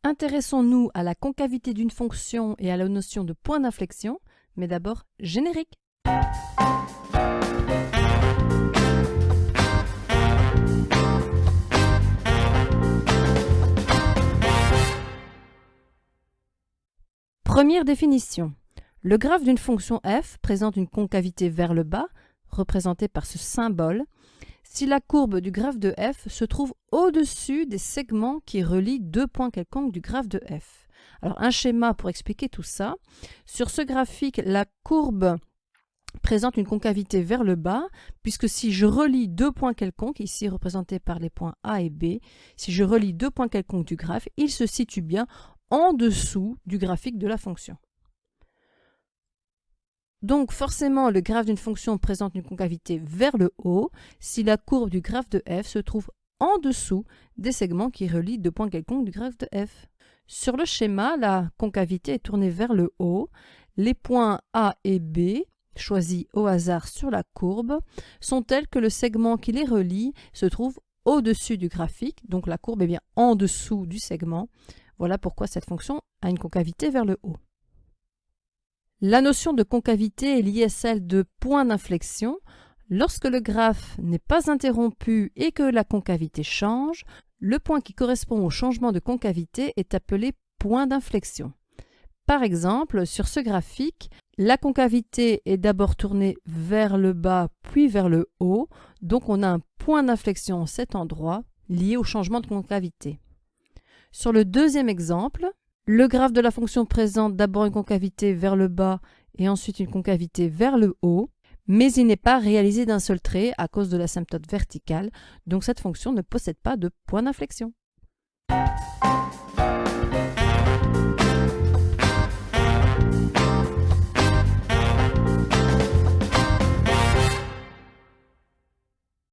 Intéressons-nous à la concavité d'une fonction et à la notion de point d'inflexion, mais d'abord générique. Première définition. Le graphe d'une fonction f présente une concavité vers le bas, représentée par ce symbole, si la courbe du graphe de f se trouve au-dessus des segments qui relient deux points quelconques du graphe de f. Alors un schéma pour expliquer tout ça. Sur ce graphique, la courbe présente une concavité vers le bas, puisque si je relie deux points quelconques, ici représentés par les points A et B, si je relie deux points quelconques du graphe, ils se situent bien en dessous du graphique de la fonction. Donc forcément, le graphe d'une fonction présente une concavité vers le haut si la courbe du graphe de f se trouve en dessous des segments qui relient deux points quelconques du graphe de f. Sur le schéma, la concavité est tournée vers le haut. Les points A et B, choisis au hasard sur la courbe, sont tels que le segment qui les relie se trouve au-dessus du graphique, donc la courbe est bien en dessous du segment. Voilà pourquoi cette fonction a une concavité vers le haut. La notion de concavité est liée à celle de point d'inflexion. Lorsque le graphe n'est pas interrompu et que la concavité change, le point qui correspond au changement de concavité est appelé point d'inflexion. Par exemple, sur ce graphique, la concavité est d'abord tournée vers le bas puis vers le haut, donc on a un point d'inflexion en cet endroit lié au changement de concavité. Sur le deuxième exemple, le graphe de la fonction présente d'abord une concavité vers le bas et ensuite une concavité vers le haut, mais il n'est pas réalisé d'un seul trait à cause de l'asymptote verticale, donc cette fonction ne possède pas de point d'inflexion.